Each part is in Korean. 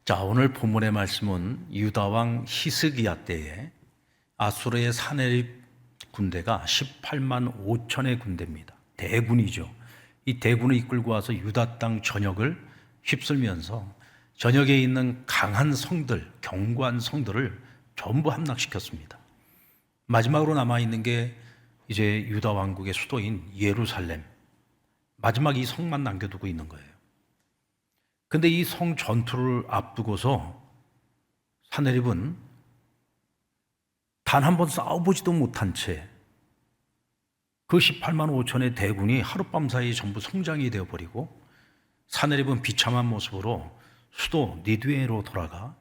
자, 오늘 본문의 말씀은 유다 왕 히스기야 때에 아수르의 사내립 군대가 18만 5천의 군대입니다. 대군이죠. 이 대군을 이끌고 와서 유다 땅 전역을 휩쓸면서 전역에 있는 강한 성들, 견고한 성들을 전부 함락시켰습니다. 마지막으로 남아있는 게 이제 유다 왕국의 수도인 예루살렘, 마지막 이 성만 남겨두고 있는 거예요. 근데 이 성 전투를 앞두고서 사내립은 단 한 번 싸워보지도 못한 채 그 18만 5천의 대군이 하룻밤 사이에 전부 성장이 되어버리고 사내립은 비참한 모습으로 수도 니드웨로 돌아가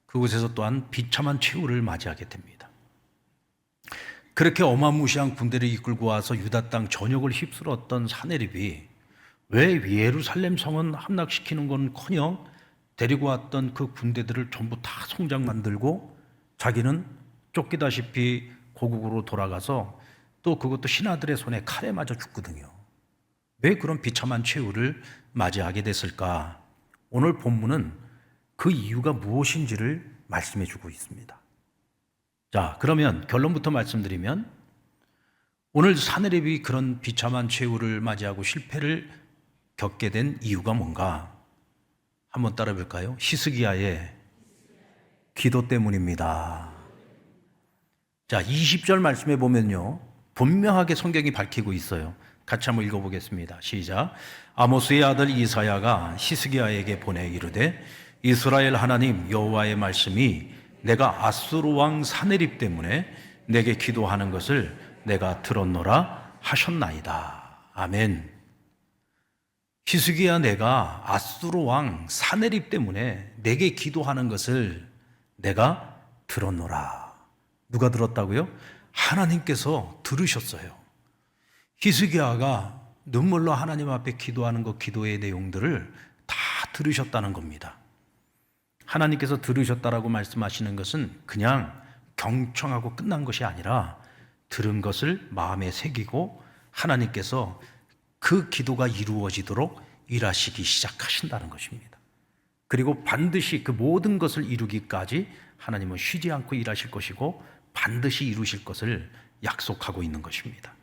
그곳에서 또한 비참한 최후를 맞이하게 됩니다. 그렇게 어마무시한 군대를 이끌고 와서 유다 땅 전역을 휩쓸었던 사내립이 왜 예루살렘 성은 함락시키는 건커녕 데리고 왔던 그 군대들을 전부 다 송장 만들고 자기는 쫓기다시피 고국으로 돌아가서 또 그것도 신하들의 손에 칼에 맞아 죽거든요. 왜 그런 비참한 최후를 맞이하게 됐을까? 오늘 본문은 그 이유가 무엇인지를 말씀해 주고 있습니다. 자, 그러면 결론부터 말씀드리면 오늘 사내립이 그런 비참한 최후를 맞이하고 실패를 겪게 된 이유가 뭔가? 한번 따라 볼까요? 히스기야의 기도 때문입니다. 자, 20절 말씀에 보면요, 분명하게 성경이 밝히고 있어요. 같이 한번 읽어보겠습니다. 시작. 아모스의 아들 이사야가 히스기야에게 보내 이르되 이스라엘 하나님 여호와의 말씀이 내가 아수르 왕 사내립 때문에 내게 기도하는 것을 내가 들었노라 하셨나이다. 아멘. 히스기야, 내가 아수르 왕 사내립 때문에 내게 기도하는 것을 내가 들었노라. 누가 들었다고요? 하나님께서 들으셨어요. 히스기야가 눈물로 하나님 앞에 기도하는 그 기도의 내용들을 다 들으셨다는 겁니다. 하나님께서 들으셨다라고 말씀하시는 것은 그냥 경청하고 끝난 것이 아니라 들은 것을 마음에 새기고 하나님께서 그 기도가 이루어지도록 일하시기 시작하신다는 것입니다. 그리고 반드시 그 모든 것을 이루기까지 하나님은 쉬지 않고 일하실 것이고 반드시 이루실 것을 약속하고 있는 것입니다.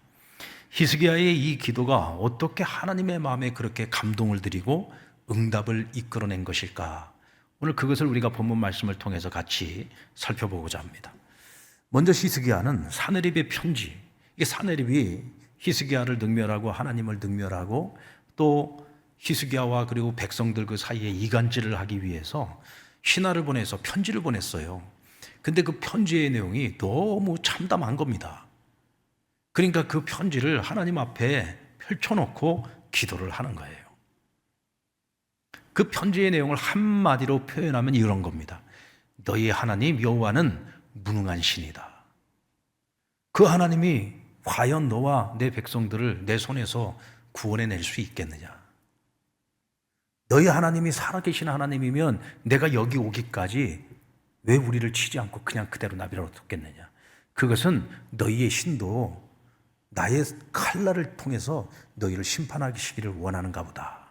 히스기야의 이 기도가 어떻게 하나님의 마음에 그렇게 감동을 드리고 응답을 이끌어낸 것일까? 오늘 그것을 우리가 본문 말씀을 통해서 같이 살펴보고자 합니다. 먼저 히스기야는 사내립의 편지, 이게 사내립이 히스기야를 능멸하고 하나님을 능멸하고 또 히스기야와 그리고 백성들 그 사이에 이간질을 하기 위해서 신하를 보내서 편지를 보냈어요. 근데 그 편지의 내용이 너무 참담한 겁니다. 그러니까 그 편지를 하나님 앞에 펼쳐놓고 기도를 하는 거예요. 그 편지의 내용을 한마디로 표현하면 이런 겁니다. 너희 하나님 여호와는 무능한 신이다. 그 하나님이 과연 너와 내 백성들을 내 손에서 구원해낼 수 있겠느냐? 너희 하나님이 살아계신 하나님이면 내가 여기 오기까지 왜 우리를 치지 않고 그냥 그대로 나비로 뒀겠느냐? 그것은 너희의 신도 나의 칼날을 통해서 너희를 심판하시기를 원하는가 보다.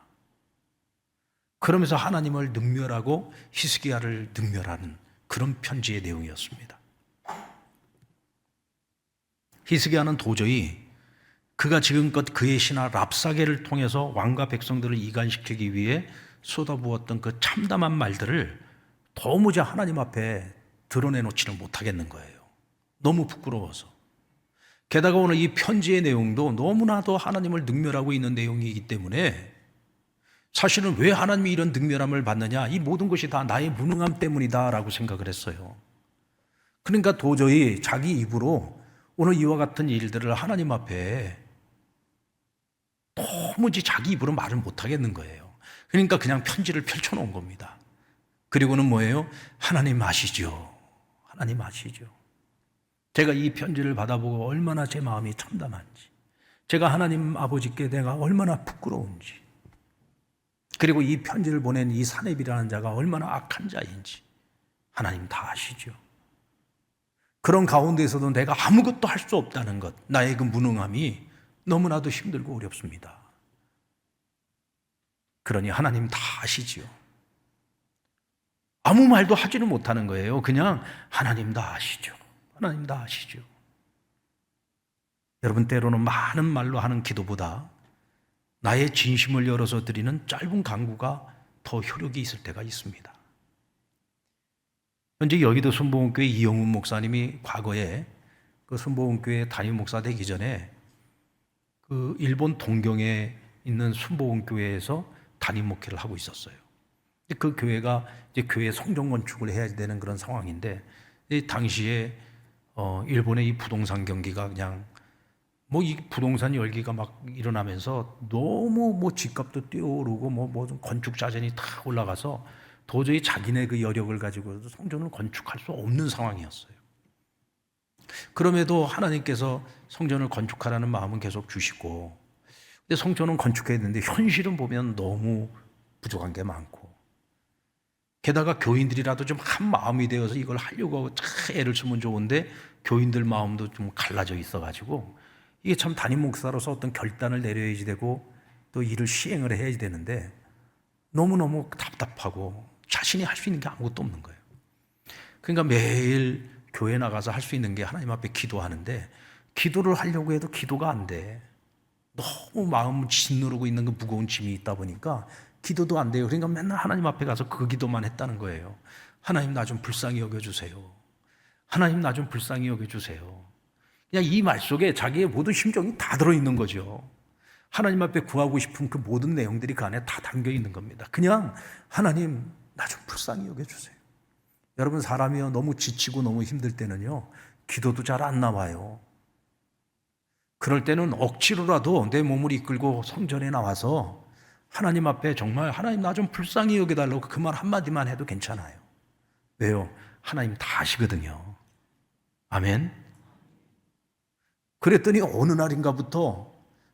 그러면서 하나님을 능멸하고 히스기야를 능멸하는 그런 편지의 내용이었습니다. 히스기야는 도저히 그가 지금껏 그의 신하 랍사게를 통해서 왕과 백성들을 이간시키기 위해 쏟아부었던 그 참담한 말들을 도무지 하나님 앞에 드러내놓지를 못하겠는 거예요. 너무 부끄러워서. 게다가 오늘 이 편지의 내용도 너무나도 하나님을 능멸하고 있는 내용이기 때문에 사실은 왜 하나님이 이런 능멸함을 받느냐, 이 모든 것이 다 나의 무능함 때문이다 라고 생각을 했어요. 그러니까 도저히 자기 입으로 오늘 이와 같은 일들을 하나님 앞에 도무지 자기 입으로 말을 못하겠는 거예요. 그러니까 그냥 편지를 펼쳐놓은 겁니다. 그리고는 뭐예요? 하나님 아시죠? 하나님 아시죠? 제가 이 편지를 받아보고 얼마나 제 마음이 참담한지, 제가 하나님 아버지께 내가 얼마나 부끄러운지, 그리고 이 편지를 보낸 이 사내립이라는 자가 얼마나 악한 자인지 하나님 다 아시죠? 그런 가운데에서도 내가 아무것도 할 수 없다는 것, 나의 그 무능함이 너무나도 힘들고 어렵습니다. 그러니 하나님 다 아시지요. 아무 말도 하지를 못하는 거예요. 그냥 하나님 다 아시죠. 하나님 다 아시죠. 여러분, 때로는 많은 말로 하는 기도보다 나의 진심을 열어서 드리는 짧은 간구가 더 효력이 있을 때가 있습니다. 현재 여의도 순복음교회 이영훈 목사님이 과거에 그 순복음교회 담임 목사 되기 전에 그 일본 동경에 있는 순복음교회에서 담임 목회를 하고 있었어요. 그 교회가 이제 교회 성전 건축을 해야 되는 그런 상황인데, 이 당시에 일본의 이 부동산 경기가 그냥 이 부동산 열기가 막 일어나면서 너무 집값도 뛰어오르고 좀 건축 자재이 다 올라가서 도저히 자기네 그 여력을 가지고 성전을 건축할 수 없는 상황이었어요. 그럼에도 하나님께서 성전을 건축하라는 마음은 계속 주시고, 근데 성전은 건축해야 되는데 현실은 보면 너무 부족한 게 많고, 게다가 교인들이라도 좀 한 마음이 되어서 이걸 하려고 애를 쓰면 좋은데 교인들 마음도 좀 갈라져 있어가지고 이게 참 담임 목사로서 어떤 결단을 내려야지 되고 또 일을 시행을 해야지 되는데 너무너무 답답하고 자신이 할 수 있는 게 아무것도 없는 거예요. 그러니까 매일 교회 나가서 할 수 있는 게 하나님 앞에 기도하는데, 기도를 하려고 해도 기도가 안 돼. 너무 마음을 짓누르고 있는 그 무거운 짐이 있다 보니까 기도도 안 돼요. 그러니까 맨날 하나님 앞에 가서 그 기도만 했다는 거예요. 하나님 나 좀 불쌍히 여겨주세요. 하나님 나 좀 불쌍히 여겨주세요. 그냥 이 말 속에 자기의 모든 심정이 다 들어있는 거죠. 하나님 앞에 구하고 싶은 그 모든 내용들이 그 안에 다 담겨 있는 겁니다. 그냥 하나님 나 좀 불쌍히 여겨주세요. 여러분, 사람이요 너무 지치고 너무 힘들 때는요 기도도 잘 안 나와요. 그럴 때는 억지로라도 내 몸을 이끌고 성전에 나와서 하나님 앞에 정말 하나님 나 좀 불쌍히 여겨달라고 그 말 한마디만 해도 괜찮아요. 왜요? 하나님 다 아시거든요. 아멘. 그랬더니 어느 날인가부터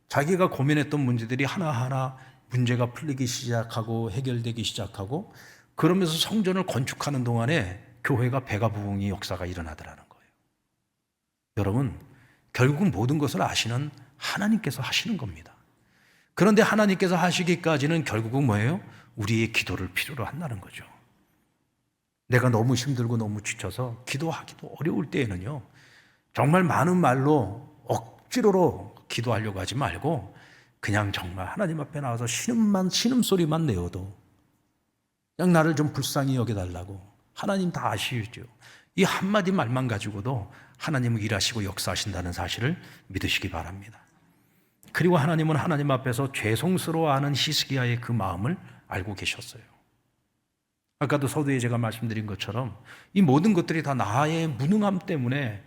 자기가 고민했던 문제들이 하나하나 문제가 풀리기 시작하고 해결되기 시작하고, 그러면서 성전을 건축하는 동안에 교회가 배가 부흥의 역사가 일어나더라는 거예요. 여러분, 결국 모든 것을 아시는 하나님께서 하시는 겁니다. 그런데 하나님께서 하시기까지는 결국은 뭐예요? 우리의 기도를 필요로 한다는 거죠. 내가 너무 힘들고 너무 지쳐서 기도하기도 어려울 때에는요 정말 많은 말로 억지로 기도하려고 하지 말고 그냥 정말 하나님 앞에 나와서 신음소리만 내어도 그냥 나를 좀 불쌍히 여겨달라고, 하나님 다 아시죠. 이 한마디 말만 가지고도 하나님은 일하시고 역사하신다는 사실을 믿으시기 바랍니다. 그리고 하나님은 하나님 앞에서 죄송스러워하는 히스기야의 그 마음을 알고 계셨어요. 아까도 서두에 제가 말씀드린 것처럼 이 모든 것들이 다 나의 무능함 때문에,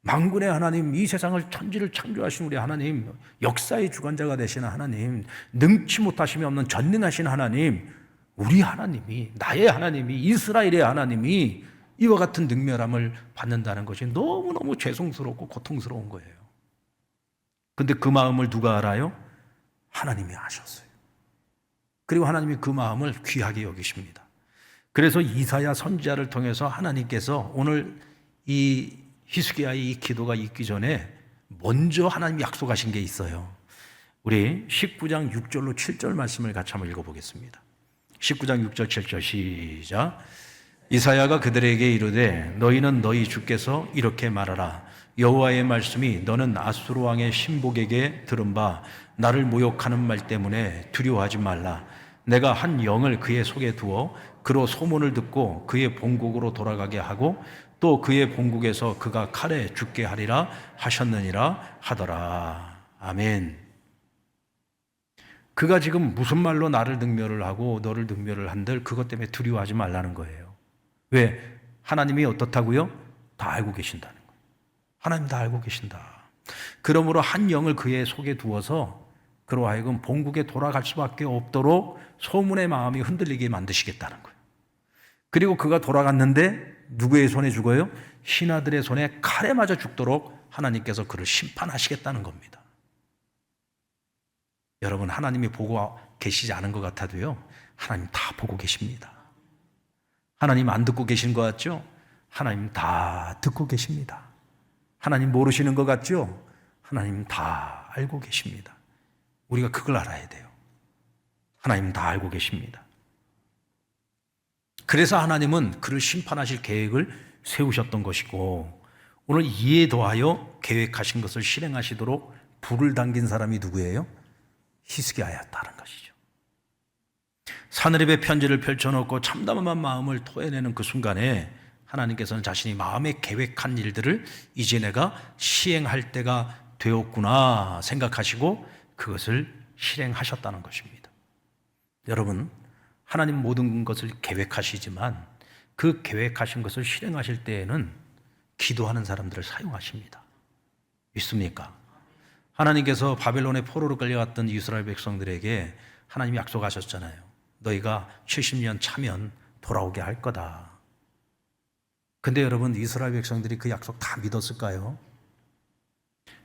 만군의 하나님, 이 세상을 천지를 창조하신 우리 하나님, 역사의 주관자가 되시는 하나님, 능치 못하심이 없는 전능하신 하나님, 우리 하나님이, 나의 하나님이, 이스라엘의 하나님이 이와 같은 능멸함을 받는다는 것이 너무너무 죄송스럽고 고통스러운 거예요. 근데 그 마음을 누가 알아요? 하나님이 아셨어요. 그리고 하나님이 그 마음을 귀하게 여기십니다. 그래서 이사야 선지자를 통해서 하나님께서 오늘 이 히스기야의 이 기도가 있기 전에 먼저 하나님이 약속하신 게 있어요. 우리 19장 6절로 7절 말씀을 같이 한번 읽어보겠습니다. 19장 6절 7절 시작. 이사야가 그들에게 이르되 너희는 너희 주께서 이렇게 말하라. 여호와의 말씀이 너는 아수르 왕의 신복에게 들은 바 나를 모욕하는 말 때문에 두려워하지 말라. 내가 한 영을 그의 속에 두어 그로 소문을 듣고 그의 본국으로 돌아가게 하고 또 그의 본국에서 그가 칼에 죽게 하리라 하셨느니라 하더라. 아멘. 그가 지금 무슨 말로 나를 능멸을 하고 너를 능멸을 한들 그것 때문에 두려워하지 말라는 거예요. 왜? 하나님이 어떻다고요? 다 알고 계신다는 거예요. 하나님 다 알고 계신다. 그러므로 한 영을 그의 속에 두어서 그로 하여금 본국에 돌아갈 수밖에 없도록 소문의 마음이 흔들리게 만드시겠다는 거예요. 그리고 그가 돌아갔는데 누구의 손에 죽어요? 신하들의 손에 칼에 맞아 죽도록 하나님께서 그를 심판하시겠다는 겁니다. 여러분, 하나님이 보고 계시지 않은 것 같아도요 하나님 다 보고 계십니다. 하나님 안 듣고 계신 것 같죠? 하나님 다 듣고 계십니다. 하나님 모르시는 것 같죠? 하나님 다 알고 계십니다. 우리가 그걸 알아야 돼요. 하나님 다 알고 계십니다. 그래서 하나님은 그를 심판하실 계획을 세우셨던 것이고, 오늘 이에 더하여 계획하신 것을 실행하시도록 불을 당긴 사람이 누구예요? 히스기야였다는 것이죠. 사느립의 편지를 펼쳐놓고 참담한 마음을 토해내는 그 순간에 하나님께서는 자신이 마음에 계획한 일들을 이제 내가 시행할 때가 되었구나 생각하시고 그것을 실행하셨다는 것입니다. 여러분, 하나님 모든 것을 계획하시지만 그 계획하신 것을 실행하실 때에는 기도하는 사람들을 사용하십니다. 믿습니까? 하나님께서 바벨론의 포로로 끌려갔던 이스라엘 백성들에게 하나님이 약속하셨잖아요. 너희가 70년 차면 돌아오게 할 거다. 근데 여러분, 이스라엘 백성들이 그 약속 다 믿었을까요?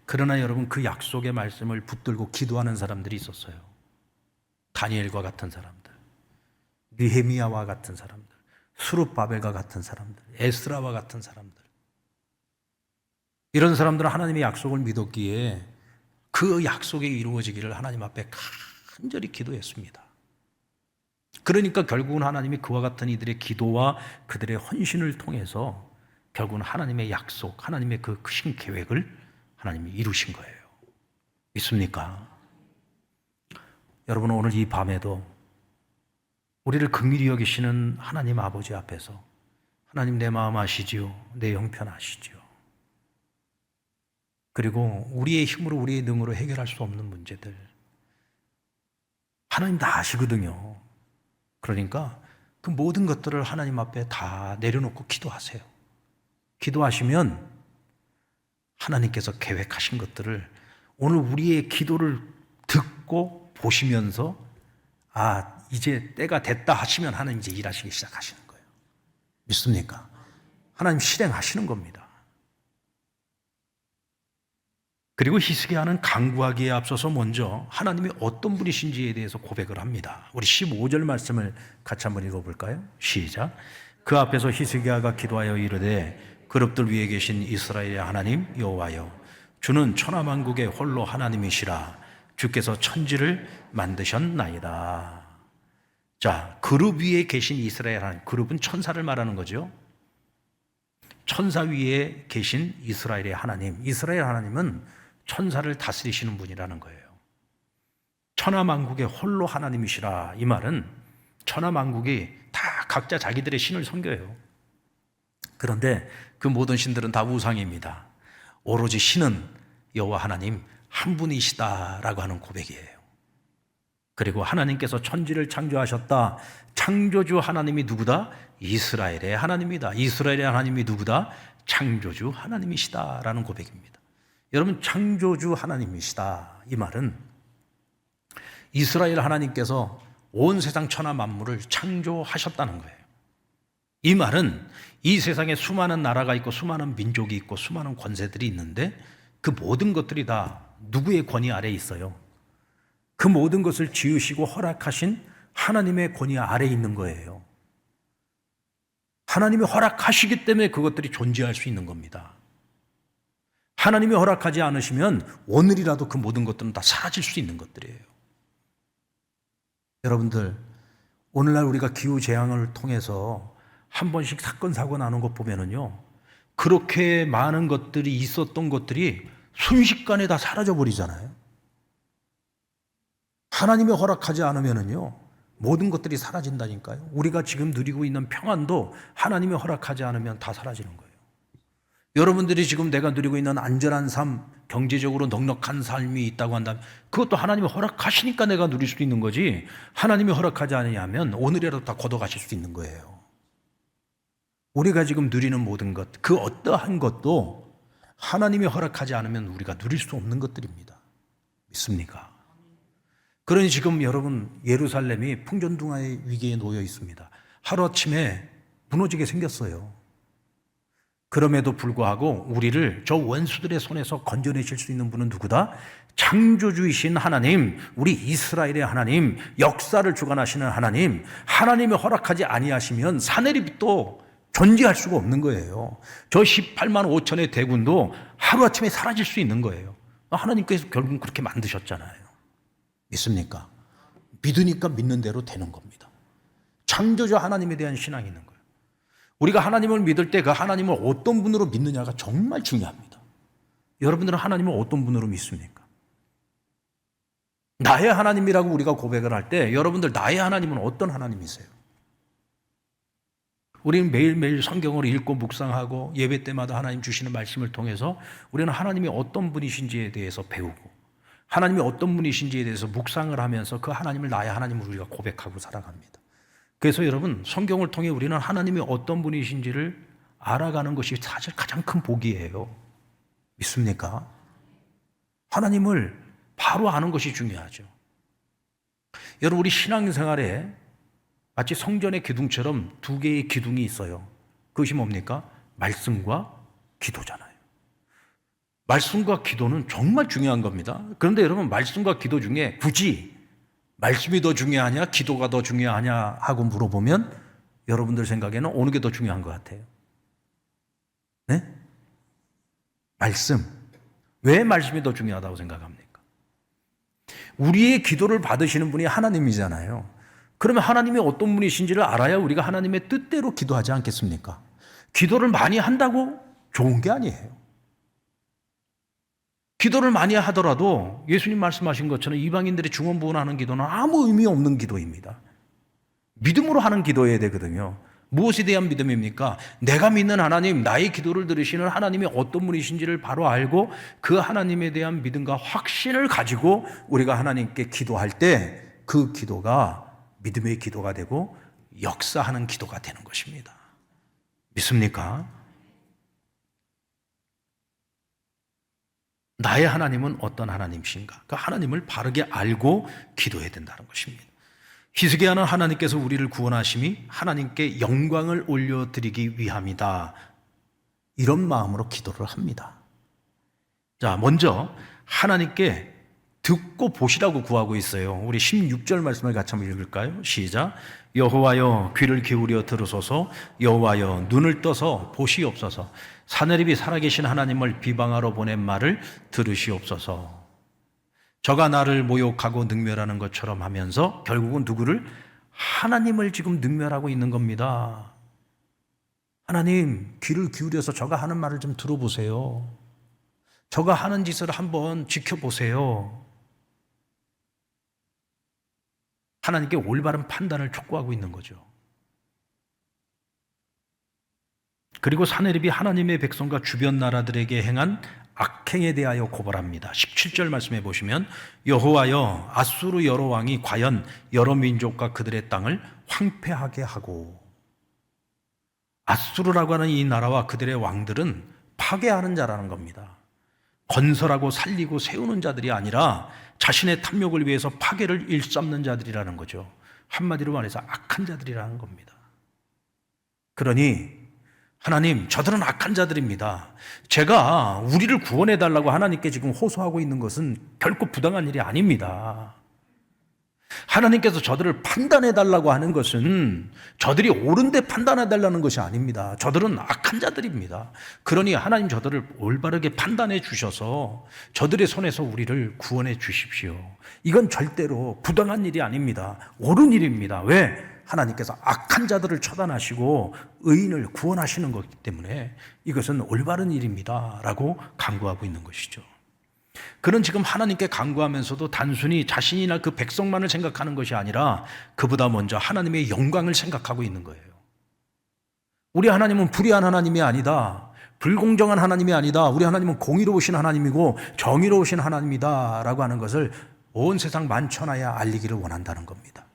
그러나 여러분, 그 약속의 말씀을 붙들고 기도하는 사람들이 있었어요. 다니엘과 같은 사람들, 느헤미야와 같은 사람들, 스룹바벨과 같은 사람들, 에스라와 같은 사람들. 이런 사람들은 하나님의 약속을 믿었기에 그 약속이 이루어지기를 하나님 앞에 간절히 기도했습니다. 그러니까 결국은 하나님이 그와 같은 이들의 기도와 그들의 헌신을 통해서 결국은 하나님의 약속, 하나님의 그 크신 계획을 하나님이 이루신 거예요. 믿습니까? 여러분, 오늘 이 밤에도 우리를 긍휼히 여기시는 하나님 아버지 앞에서 하나님, 내 마음 아시지요? 내 형편 아시지요? 그리고 우리의 힘으로, 우리의 능으로 해결할 수 없는 문제들 하나님 다 아시거든요. 그러니까 그 모든 것들을 하나님 앞에 다 내려놓고 기도하세요. 기도하시면 하나님께서 계획하신 것들을 오늘 우리의 기도를 듣고 보시면서 이제 때가 됐다 하시면 하나님 이제 일하시기 시작하시는 거예요. 믿습니까? 하나님 실행하시는 겁니다. 그리고 히스기야는 간구하기에 앞서서 먼저 하나님이 어떤 분이신지에 대해서 고백을 합니다. 우리 15절 말씀을 같이 한번 읽어볼까요? 시작. 그 앞에서 히스기야가 기도하여 이르되 그룹들 위에 계신 이스라엘의 하나님 여호와여, 주는 천하만국의 홀로 하나님이시라. 주께서 천지를 만드셨나이다. 자, 그룹 위에 계신 이스라엘 하나님, 그룹은 천사를 말하는 거죠. 천사 위에 계신 이스라엘의 하나님, 이스라엘 하나님은 천사를 다스리시는 분이라는 거예요. 천하만국의 홀로 하나님이시라. 이 말은 천하만국이 다 각자 자기들의 신을 섬겨요. 그런데 그 모든 신들은 다 우상입니다. 오로지 신은 여호와 하나님 한 분이시다라고 하는 고백이에요. 그리고 하나님께서 천지를 창조하셨다. 창조주 하나님이 누구다? 이스라엘의 하나님이다. 이스라엘의 하나님이 누구다? 창조주 하나님이시다라는 고백입니다. 여러분, 창조주 하나님이시다. 이 말은 이스라엘 하나님께서 온 세상 천하 만물을 창조하셨다는 거예요. 이 말은 이 세상에 수많은 나라가 있고 수많은 민족이 있고 수많은 권세들이 있는데 그 모든 것들이 다 누구의 권위 아래에 있어요? 그 모든 것을 지으시고 허락하신 하나님의 권위 아래에 있는 거예요. 하나님이 허락하시기 때문에 그것들이 존재할 수 있는 겁니다. 하나님이 허락하지 않으시면 오늘이라도 그 모든 것들은 다 사라질 수 있는 것들이에요. 여러분들, 오늘날 우리가 기후재앙을 통해서 한 번씩 사건, 사고 나는 것 보면은요, 그렇게 많은 것들이 있었던 것들이 순식간에 다 사라져 버리잖아요. 하나님이 허락하지 않으면은요, 모든 것들이 사라진다니까요. 우리가 지금 누리고 있는 평안도 하나님이 허락하지 않으면 다 사라지는 거예요. 여러분들이 지금 내가 누리고 있는 안전한 삶, 경제적으로 넉넉한 삶이 있다고 한다면 그것도 하나님이 허락하시니까 내가 누릴 수 있는 거지, 하나님이 허락하지 않으면 오늘이라도 다 걷어가실 수 있는 거예요. 우리가 지금 누리는 모든 것, 그 어떠한 것도 하나님이 허락하지 않으면 우리가 누릴 수 없는 것들입니다. 믿습니까? 그러니 지금 여러분, 예루살렘이 풍전등화의 위기에 놓여 있습니다. 하루아침에 무너지게 생겼어요. 그럼에도 불구하고 우리를 저 원수들의 손에서 건져내실 수 있는 분은 누구다? 창조주이신 하나님, 우리 이스라엘의 하나님, 역사를 주관하시는 하나님, 하나님이 허락하지 아니하시면 사내립도 존재할 수가 없는 거예요. 저 18만 5천의 대군도 하루아침에 사라질 수 있는 거예요. 하나님께서 결국 그렇게 만드셨잖아요. 믿습니까? 믿으니까 믿는 대로 되는 겁니다. 창조주 하나님에 대한 신앙이 있는 거예요. 우리가 하나님을 믿을 때 그 하나님을 어떤 분으로 믿느냐가 정말 중요합니다. 여러분들은 하나님을 어떤 분으로 믿습니까? 나의 하나님이라고 우리가 고백을 할 때 여러분들 나의 하나님은 어떤 하나님이세요? 우리는 매일매일 성경을 읽고 묵상하고 예배 때마다 하나님 주시는 말씀을 통해서 우리는 하나님이 어떤 분이신지에 대해서 배우고 하나님이 어떤 분이신지에 대해서 묵상을 하면서 그 하나님을 나의 하나님으로 우리가 고백하고 살아갑니다. 그래서 여러분 성경을 통해 우리는 하나님이 어떤 분이신지를 알아가는 것이 사실 가장 큰 복이에요. 믿습니까? 하나님을 바로 아는 것이 중요하죠. 여러분 우리 신앙생활에 마치 성전의 기둥처럼 두 개의 기둥이 있어요. 그것이 뭡니까? 말씀과 기도잖아요. 말씀과 기도는 정말 중요한 겁니다. 그런데 여러분 말씀과 기도 중에 굳이 말씀이 더 중요하냐 기도가 더 중요하냐 하고 물어보면 여러분들 생각에는 어느 게 더 중요한 것 같아요? 네? 말씀. 왜 말씀이 더 중요하다고 생각합니까? 우리의 기도를 받으시는 분이 하나님이잖아요. 그러면 하나님이 어떤 분이신지를 알아야 우리가 하나님의 뜻대로 기도하지 않겠습니까? 기도를 많이 한다고 좋은 게 아니에요. 기도를 많이 하더라도 예수님 말씀하신 것처럼 이방인들이 중언부언하는 기도는 아무 의미 없는 기도입니다. 믿음으로 하는 기도여야 되거든요. 무엇에 대한 믿음입니까? 내가 믿는 하나님, 나의 기도를 들으시는 하나님이 어떤 분이신지를 바로 알고 그 하나님에 대한 믿음과 확신을 가지고 우리가 하나님께 기도할 때 그 기도가 믿음의 기도가 되고 역사하는 기도가 되는 것입니다. 믿습니까? 나의 하나님은 어떤 하나님이신가? 그 하나님을 바르게 알고 기도해야 된다는 것입니다. 히스기야는 하나님께서 우리를 구원하심이 하나님께 영광을 올려드리기 위함이다. 이런 마음으로 기도를 합니다. 자, 먼저 하나님께 듣고 보시라고 구하고 있어요. 우리 16절 말씀을 같이 한번 읽을까요? 시작. 여호와여 귀를 기울여 들으소서. 여호와여 눈을 떠서 보시옵소서. 사내립이 살아계신 하나님을 비방하러 보낸 말을 들으시옵소서. 저가 나를 모욕하고 능멸하는 것처럼 하면서 결국은 누구를? 하나님을 지금 능멸하고 있는 겁니다. 하나님 귀를 기울여서 저가 하는 말을 좀 들어보세요. 저가 하는 짓을 한번 지켜보세요. 하나님께 올바른 판단을 촉구하고 있는 거죠. 그리고 사내립이 하나님의 백성과 주변 나라들에게 행한 악행에 대하여 고발합니다. 17절 말씀해 보시면 여호와여 아수르 여러 왕이 과연 여러 민족과 그들의 땅을 황폐하게 하고, 아수르라고 하는 이 나라와 그들의 왕들은 파괴하는 자라는 겁니다. 건설하고 살리고 세우는 자들이 아니라 자신의 탐욕을 위해서 파괴를 일삼는 자들이라는 거죠. 한마디로 말해서 악한 자들이라는 겁니다. 그러니 하나님, 저들은 악한 자들입니다. 제가 우리를 구원해달라고 하나님께 지금 호소하고 있는 것은 결코 부당한 일이 아닙니다. 하나님께서 저들을 판단해달라고 하는 것은 저들이 옳은데 판단해달라는 것이 아닙니다. 저들은 악한 자들입니다. 그러니 하나님 저들을 올바르게 판단해 주셔서 저들의 손에서 우리를 구원해 주십시오. 이건 절대로 부당한 일이 아닙니다. 옳은 일입니다. 왜? 하나님께서 악한 자들을 처단하시고 의인을 구원하시는 것이기 때문에 이것은 올바른 일입니다 라고 강구하고 있는 것이죠. 그는 지금 하나님께 간구하면서도 단순히 자신이나 그 백성만을 생각하는 것이 아니라 그보다 먼저 하나님의 영광을 생각하고 있는 거예요. 우리 하나님은 불의한 하나님이 아니다. 불공정한 하나님이 아니다. 우리 하나님은 공의로우신 하나님이고 정의로우신 하나님이다 라고 하는 것을 온 세상 만천하에 알리기를 원한다는 겁니다.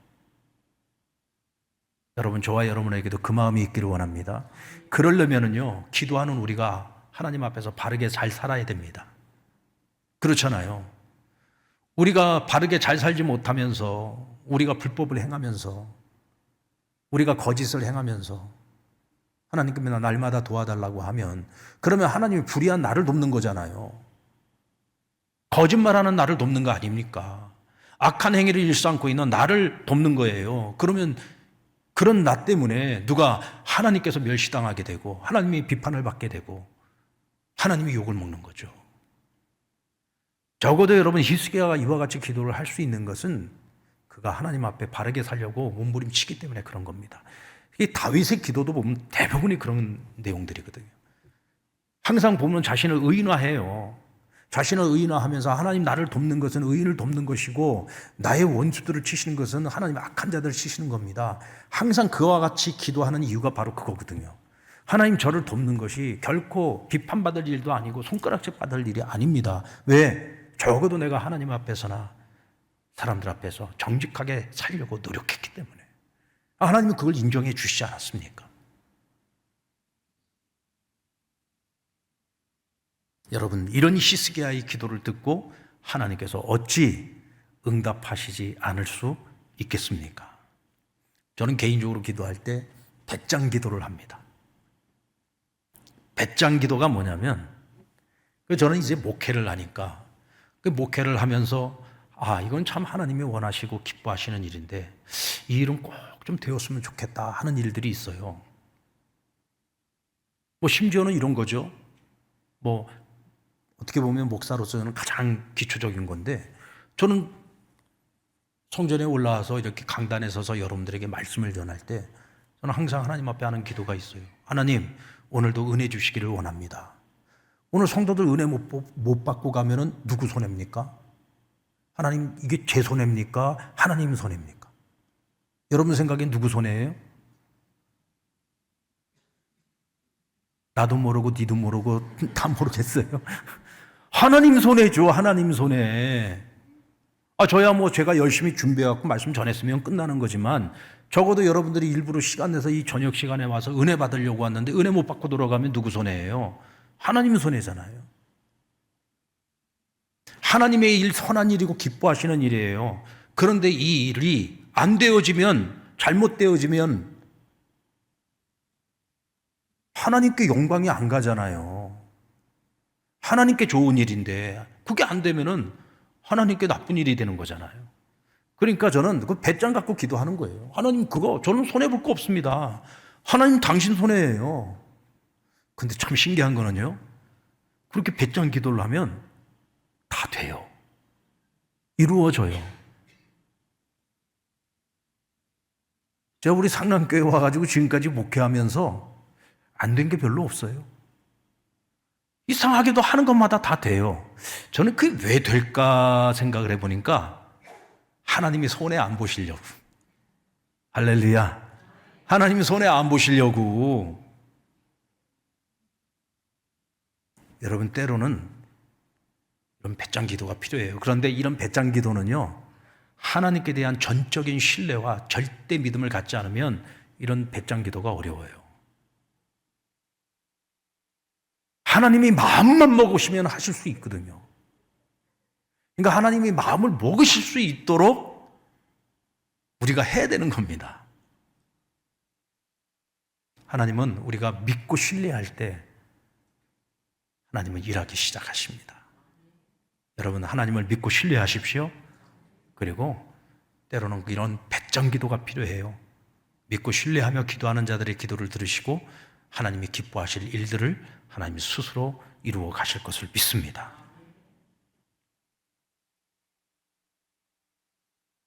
여러분, 저와 여러분에게도 그 마음이 있기를 원합니다. 그러려면요, 기도하는 우리가 하나님 앞에서 바르게 잘 살아야 됩니다. 그렇잖아요. 우리가 바르게 잘 살지 못하면서, 우리가 불법을 행하면서, 우리가 거짓을 행하면서 하나님께서 날마다 도와달라고 하면, 그러면 하나님이 불의한 나를 돕는 거잖아요. 거짓말하는 나를 돕는 거 아닙니까? 악한 행위를 일삼고 있는 나를 돕는 거예요. 그러면 그런 나 때문에 누가 하나님께서 멸시당하게 되고 하나님이 비판을 받게 되고 하나님이 욕을 먹는 거죠. 적어도 여러분 히스기야가 이와 같이 기도를 할 수 있는 것은 그 그가 하나님 앞에 바르게 살려고 몸부림치기 때문에 그런 겁니다. 이 다윗의 기도도 보면 대부분이 그런 내용들이거든요. 항상 보면 자신을 의인화해요. 자신을 의인화하면서 하나님 나를 돕는 것은 의인을 돕는 것이고 나의 원수들을 치시는 것은 하나님 악한 자들을 치시는 겁니다. 항상 그와 같이 기도하는 이유가 바로 그거거든요. 하나님 저를 돕는 것이 결코 비판받을 일도 아니고 손가락질 받을 일이 아닙니다. 왜? 적어도 내가 하나님 앞에서나 사람들 앞에서 정직하게 살려고 노력했기 때문에. 하나님은 그걸 인정해 주시지 않았습니까? 여러분, 이런 히스기야의 기도를 듣고 하나님께서 어찌 응답하시지 않을 수 있겠습니까? 저는 개인적으로 기도할 때 배짱 기도를 합니다. 배짱 기도가 뭐냐면, 저는 이제 목회를 하니까 그 목회를 하면서 이건 참 하나님이 원하시고 기뻐하시는 일인데 이 일은 꼭 좀 되었으면 좋겠다 하는 일들이 있어요. 심지어는 이런 거죠. 어떻게 보면 목사로서는 가장 기초적인 건데, 저는 성전에 올라와서 이렇게 강단에 서서 여러분들에게 말씀을 전할 때 저는 항상 하나님 앞에 하는 기도가 있어요. 하나님, 오늘도 은혜 주시기를 원합니다. 오늘 성도들 은혜 못 받고 가면은 누구 손해입니까? 하나님, 이게 제 손해입니까? 하나님 손해입니까? 여러분 생각엔 누구 손해예요? 나도 모르고 니도 모르고 다 모르겠어요. 하나님 손해죠. 하나님 손해. 저야 제가 열심히 준비해갖고 말씀 전했으면 끝나는 거지만 적어도 여러분들이 일부러 시간 내서 이 저녁 시간에 와서 은혜 받으려고 왔는데 은혜 못 받고 돌아가면 누구 손해예요? 하나님 손해잖아요. 하나님의 일, 선한 일이고 기뻐하시는 일이에요. 그런데 이 일이 안 되어지면, 잘못되어지면 하나님께 영광이 안 가잖아요. 하나님께 좋은 일인데 그게 안 되면은 하나님께 나쁜 일이 되는 거잖아요. 그러니까 저는 그 배짱 갖고 기도하는 거예요. 하나님, 그거 저는 손해볼 거 없습니다. 하나님, 당신 손해예요. 근데 참 신기한 거는요, 그렇게 배짱 기도를 하면 다 돼요. 이루어져요. 제가 우리 상남교회 와가지고 지금까지 목회하면서 안 된 게 별로 없어요. 이상하게도 하는 것마다 다 돼요. 저는 그게 왜 될까 생각을 해보니까 하나님이 손해 안 보시려고. 할렐루야. 하나님이 손해 안 보시려고. 여러분, 때로는 이런 배짱 기도가 필요해요. 그런데 이런 배짱 기도는요, 하나님께 대한 전적인 신뢰와 절대 믿음을 갖지 않으면 이런 배짱 기도가 어려워요. 하나님이 마음만 먹으시면 하실 수 있거든요. 그러니까 하나님이 마음을 먹으실 수 있도록 우리가 해야 되는 겁니다. 하나님은 우리가 믿고 신뢰할 때 하나님은 일하기 시작하십니다. 여러분, 하나님을 믿고 신뢰하십시오. 그리고 때로는 이런 배짱 기도가 필요해요. 믿고 신뢰하며 기도하는 자들의 기도를 들으시고 하나님이 기뻐하실 일들을 하나님이 스스로 이루어 가실 것을 믿습니다.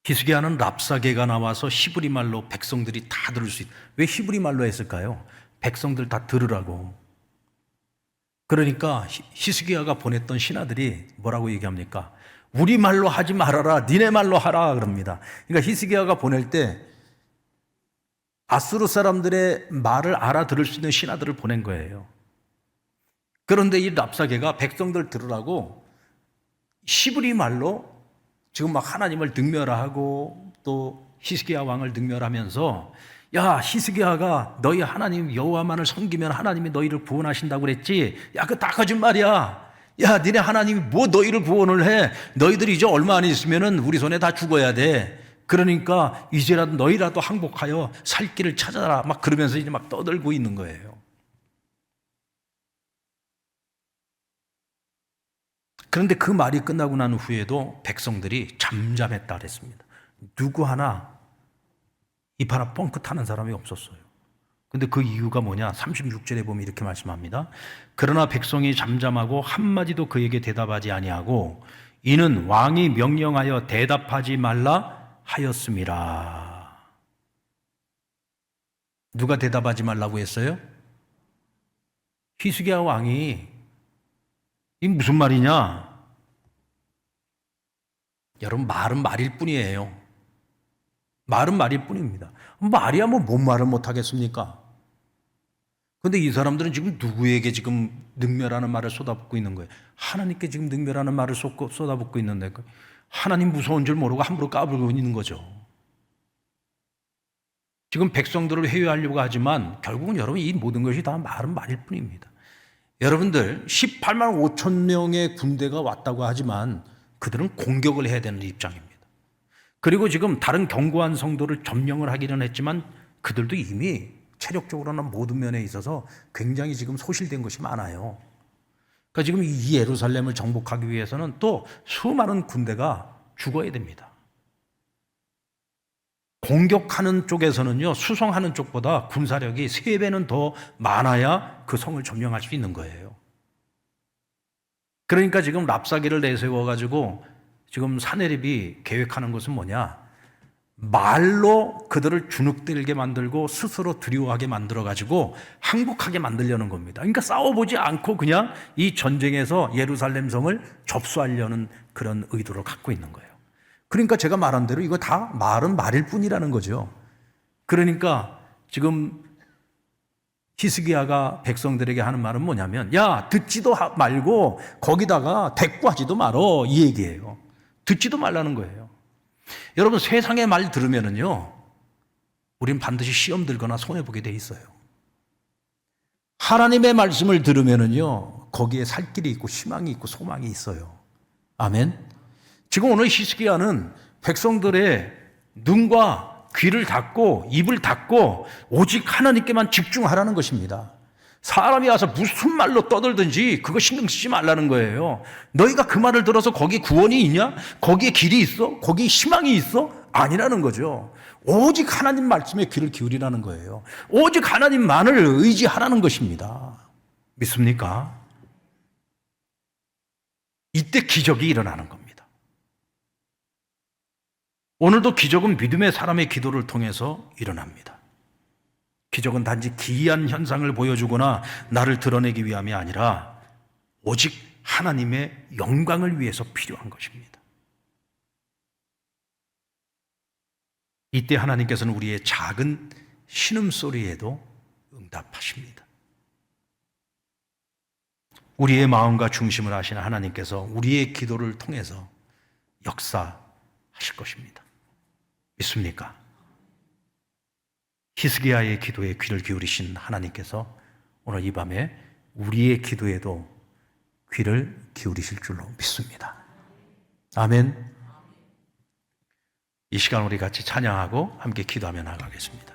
히스기야는 랍사게가 나와서 히브리 말로 백성들이 다 들을 수 있다. 왜 히브리 말로 했을까요? 백성들 다 들으라고. 그러니까 히스기야가 보냈던 신하들이 뭐라고 얘기합니까? 우리 말로 하지 말아라, 니네 말로 하라 그럽니다. 그러니까 히스기야가 보낼 때 아수르 사람들의 말을 알아들을 수 있는 신하들을 보낸 거예요. 그런데 이 랍사게가 백성들 들으라고 히브리 말로 지금 막 하나님을 능멸하고 또 히스기야 왕을 능멸하면서, 야, 히스기야가 너희 하나님 여호와만을 섬기면 하나님이 너희를 구원하신다고 그랬지? 야, 그거 다 거짓말이야. 야, 니네 하나님이 뭐 너희를 구원을 해? 너희들이 이제 얼마 안 있으면은 우리 손에 다 죽어야 돼. 그러니까 이제라도 너희라도 항복하여 살 길을 찾아라. 막 그러면서 이제 막 떠들고 있는 거예요. 그런데 그 말이 끝나고 난 후에도 백성들이 잠잠했다 그랬습니다. 누구 하나 입 하나 뻥끗하는 사람이 없었어요. 근데 그 이유가 뭐냐? 36절에 보면 이렇게 말씀합니다. 그러나 백성이 잠잠하고 한마디도 그에게 대답하지 아니하고 이는 왕이 명령하여 대답하지 말라 하였음이라. 누가 대답하지 말라고 했어요? 히스기야 왕이. 이 무슨 말이냐? 여러분, 말은 말일 뿐이에요. 말은 말일 뿐입니다. 말이야 뭐 뭔 말을 못하겠습니까? 그런데 이 사람들은 지금 누구에게 지금 능멸하는 말을 쏟아붓고 있는 거예요? 하나님께 지금 능멸하는 말을 쏟아붓고 있는데 하나님 무서운 줄 모르고 함부로 까불고 있는 거죠. 지금 백성들을 회유하려고 하지만 결국은 여러분 이 모든 것이 다 말은 말일 뿐입니다. 여러분들 18만 5천 명의 군대가 왔다고 하지만 그들은 공격을 해야 되는 입장입니다. 그리고 지금 다른 견고한 성도를 점령을 하기는 했지만 그들도 이미 체력적으로나 모든 면에 있어서 굉장히 지금 소실된 것이 많아요. 그러니까 지금 이 예루살렘을 정복하기 위해서는 또 수많은 군대가 죽어야 됩니다. 공격하는 쪽에서는요, 수송하는 쪽보다 군사력이 3배는 더 많아야 그 성을 점령할 수 있는 거예요. 그러니까 지금 랍사기를 내세워가지고 지금 사내립이 계획하는 것은 뭐냐? 말로 그들을 주눅들게 만들고 스스로 두려워하게 만들어가지고 항복하게 만들려는 겁니다. 그러니까 싸워보지 않고 그냥 이 전쟁에서 예루살렘 성을 접수하려는 그런 의도를 갖고 있는 거예요. 그러니까 제가 말한 대로 이거 다 말은 말일 뿐이라는 거죠. 그러니까 지금 히스기야가 백성들에게 하는 말은 뭐냐면, 야, 듣지도 말고 거기다가 대꾸하지도 말어, 이 얘기예요. 듣지도 말라는 거예요. 여러분, 세상의 말 들으면은요, 우린 반드시 시험 들거나 손해보게 돼 있어요. 하나님의 말씀을 들으면은요, 거기에 살 길이 있고 희망이 있고 소망이 있어요. 아멘. 지금 오늘 히스기야는 백성들의 눈과 귀를 닫고 입을 닫고 오직 하나님께만 집중하라는 것입니다. 사람이 와서 무슨 말로 떠들든지 그거 신경 쓰지 말라는 거예요. 너희가 그 말을 들어서 거기에 구원이 있냐? 거기에 길이 있어? 거기에 희망이 있어? 아니라는 거죠. 오직 하나님 말씀에 귀를 기울이라는 거예요. 오직 하나님만을 의지하라는 것입니다. 믿습니까? 이때 기적이 일어나는 겁니다. 오늘도 기적은 믿음의 사람의 기도를 통해서 일어납니다. 기적은 단지 기이한 현상을 보여주거나 나를 드러내기 위함이 아니라 오직 하나님의 영광을 위해서 필요한 것입니다. 이때 하나님께서는 우리의 작은 신음소리에도 응답하십니다. 우리의 마음과 중심을 아시는 하나님께서 우리의 기도를 통해서 역사하실 것입니다. 믿습니까? 히스기야의 기도에 귀를 기울이신 하나님께서 오늘 이 밤에 우리의 기도에도 귀를 기울이실 줄로 믿습니다. 아멘. 이 시간 우리 같이 찬양하고 함께 기도하며 나가겠습니다.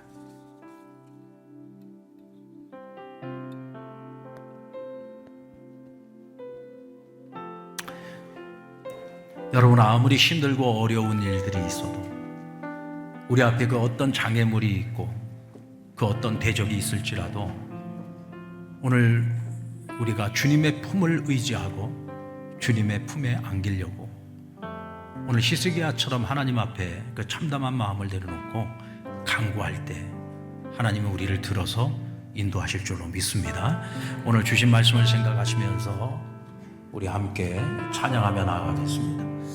여러분, 아무리 힘들고 어려운 일들이 있어도 우리 앞에 그 어떤 장애물이 있고 그 어떤 대적이 있을지라도 오늘 우리가 주님의 품을 의지하고 주님의 품에 안기려고 오늘 히스기야처럼 하나님 앞에 그 참담한 마음을 내려놓고 간구할 때 하나님은 우리를 들어서 인도하실 줄로 믿습니다. 오늘 주신 말씀을 생각하시면서 우리 함께 찬양하며 나아가겠습니다.